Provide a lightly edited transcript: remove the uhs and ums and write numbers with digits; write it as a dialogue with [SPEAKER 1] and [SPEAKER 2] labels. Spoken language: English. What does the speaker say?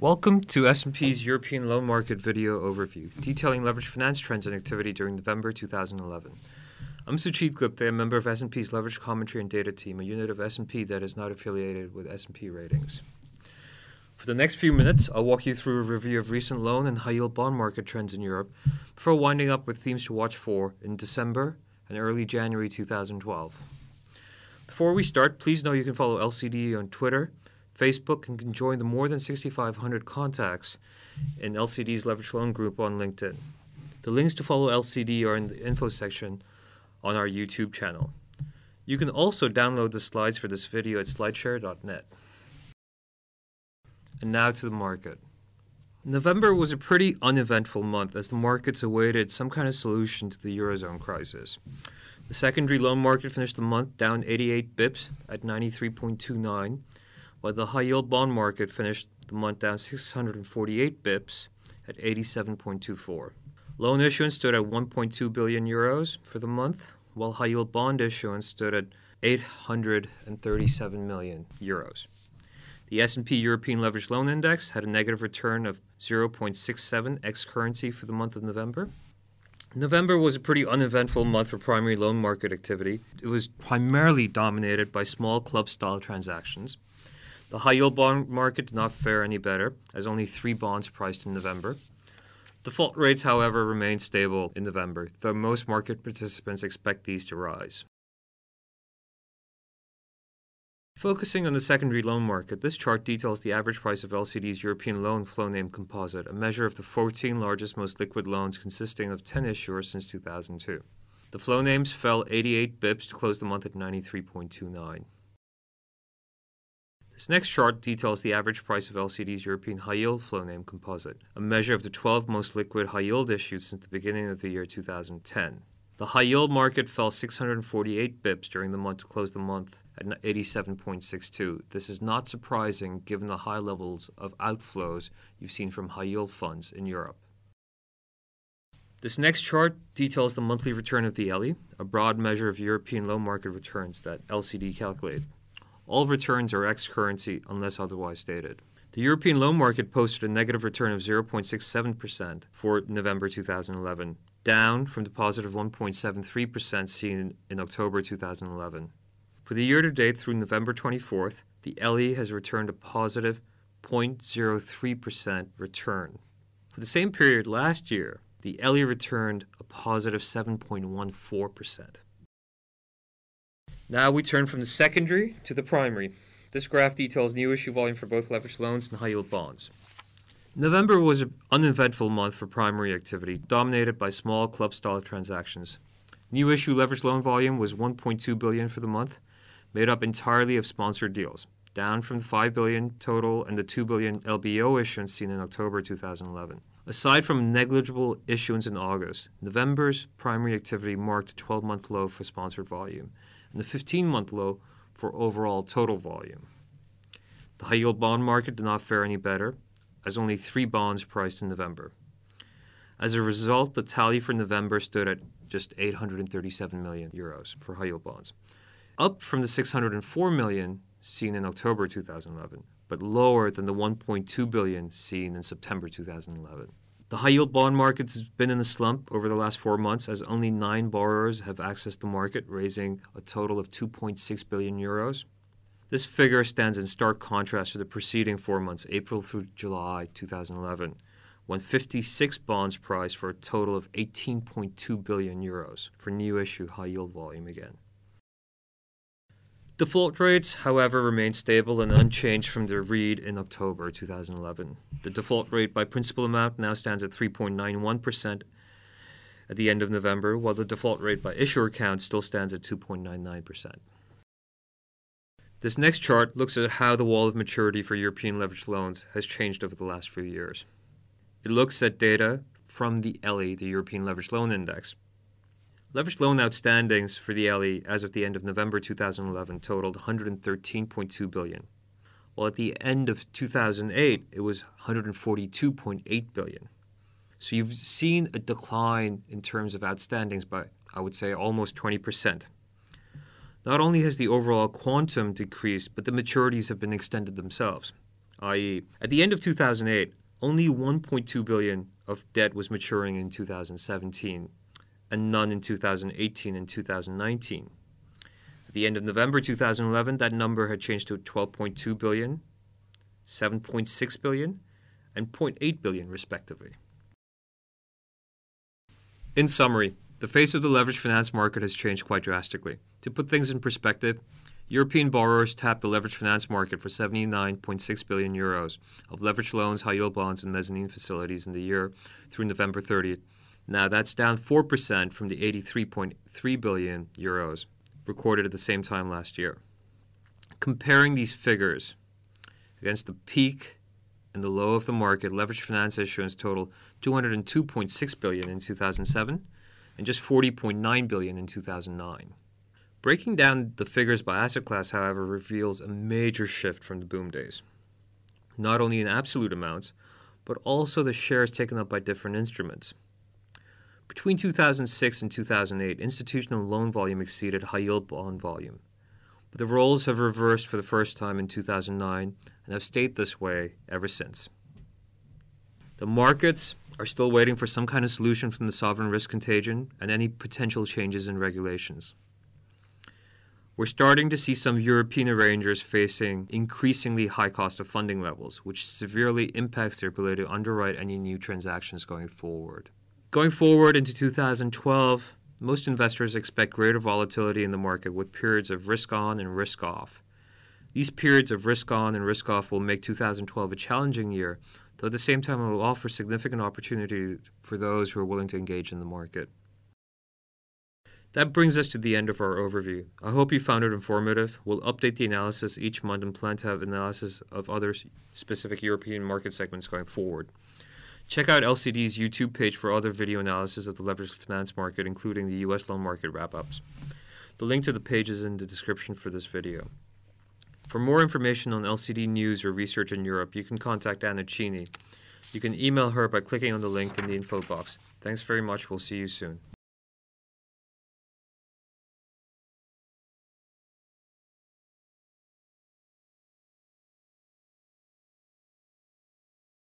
[SPEAKER 1] Welcome to S&P's European loan market video overview, detailing leveraged finance trends and activity during November 2011. I'm Suchit Gupta, a member of S&P's Leveraged Commentary and Data Team, a unit of S&P that is not affiliated with S&P Ratings. For the next few minutes, I'll walk you through a review of recent loan and high-yield bond market trends in Europe, before winding up with themes to watch for in December and early January 2012. Before we start, please know you can follow LCD on Twitter, Facebook, and can join the more than 6,500 contacts in LCD's Leveraged Loan Group on LinkedIn. The links to follow LCD are in the info section on our YouTube channel. You can also download the slides for this video at slideshare.net. And now to the market. November was a pretty uneventful month as the markets awaited some kind of solution to the Eurozone crisis. The secondary loan market finished the month down 88 bips at 93.29, while the high-yield bond market finished the month down 648 bips at 87.24. Loan issuance stood at 1.2 billion euros for the month, while high-yield bond issuance stood at 837 million euros. The S&P European Leveraged Loan Index had a negative return of 0.67 ex-currency for the month of November. November was a pretty uneventful month for primary loan market activity. It was primarily dominated by small club-style transactions. The high-yield bond market did not fare any better, as only 3 bonds priced in November. Default rates, however, remained stable in November, though most market participants expect these to rise. Focusing on the secondary loan market, this chart details the average price of LCD's European Loan Flow Name Composite, a measure of the 14 largest, most liquid loans consisting of 10 issuers since 2002. The flow names fell 88 bips to close the month at 93.29. This next chart details the average price of LCD's European High-Yield Flow Name Composite, a measure of the 12 most liquid high-yield issues since the beginning of the year 2010. The high-yield market fell 648 bips during the month to close the month at 87.62. This is not surprising given the high levels of outflows you've seen from high-yield funds in Europe. This next chart details the monthly return of the ELI, a broad measure of European loan market returns that LCD calculated. All returns are ex-currency unless otherwise stated. The European loan market posted a negative return of 0.67% for November 2011, down from the positive 1.73% seen in October 2011. For the year-to-date through November 24th, the ELI has returned a positive 0.03% return. For the same period last year, the ELI returned a positive 7.14%. Now we turn from the secondary to the primary. This graph details new issue volume for both leveraged loans and high-yield bonds. November was an uneventful month for primary activity, dominated by small club-style transactions. New issue leveraged loan volume was 1.2 billion for the month, made up entirely of sponsored deals, down from the 5 billion total and the 2 billion LBO issuance seen in October 2011. Aside from negligible issuance in August, November's primary activity marked a 12-month low for sponsored volume and the 15-month low for overall total volume. The high-yield bond market did not fare any better, as only 3 bonds priced in November. As a result, the tally for November stood at just 837 million euros for high-yield bonds, up from the 604 million seen in October 2011, but lower than the 1.2 billion seen in September 2011. The high-yield bond market has been in a slump over the last 4 months as only 9 borrowers have accessed the market, raising a total of 2.6 billion euros. This figure stands in stark contrast to the preceding 4 months, April through July 2011, when 56 bonds priced for a total of 18.2 billion euros for new issue high-yield volume again. Default rates, however, remain stable and unchanged from their read in October 2011. The default rate by principal amount now stands at 3.91% at the end of November, while the default rate by issuer count still stands at 2.99%. This next chart looks at how the wall of maturity for European leveraged loans has changed over the last few years. It looks at data from the ELI, the European Leveraged Loan Index. Leveraged loan outstandings for the ELI as of the end of November 2011 totaled 113.2 billion, while at the end of 2008 it was 142.8 billion. So you've seen a decline in terms of outstandings by, I would say, almost 20%. Not only has the overall quantum decreased, but the maturities have been extended themselves. i.e., at the end of 2008, only 1.2 billion of debt was maturing in 2017, and none in 2018 and 2019. At the end of November 2011, that number had changed to 12.2 billion, 7.6 billion, and 0.8 billion, respectively. In summary, the face of the leveraged finance market has changed quite drastically. To put things in perspective, European borrowers tapped the leveraged finance market for 79.6 billion euros of leveraged loans, high-yield bonds, and mezzanine facilities in the year through November 30th. Now, that's down 4% from the 83.3 billion euros recorded at the same time last year. Comparing these figures against the peak and the low of the market, leveraged finance issuance totaled 202.6 billion in 2007 and just 40.9 billion in 2009. Breaking down the figures by asset class, however, reveals a major shift from the boom days, not only in absolute amounts, but also the shares taken up by different instruments. Between 2006 and 2008, institutional loan volume exceeded high-yield bond volume, but the roles have reversed for the first time in 2009 and have stayed this way ever since. The markets are still waiting for some kind of solution from the sovereign risk contagion and any potential changes in regulations. We're starting to see some European arrangers facing increasingly high cost of funding levels, which severely impacts their ability to underwrite any new transactions going forward. Going forward into 2012, most investors expect greater volatility in the market with periods of risk on and risk off. These periods of risk on and risk off will make 2012 a challenging year, though at the same time it will offer significant opportunity for those who are willing to engage in the market. That brings us to the end of our overview. I hope you found it informative. We'll update the analysis each month and plan to have analysis of other specific European market segments going forward. Check out LCD's YouTube page for other video analysis of the leveraged finance market, including the U.S. loan market wrap-ups. The link to the page is in the description for this video. For more information on LCD news or research in Europe, you can contact Anna Cini. You can email her by clicking on the link in the info box. Thanks very much. We'll see you soon.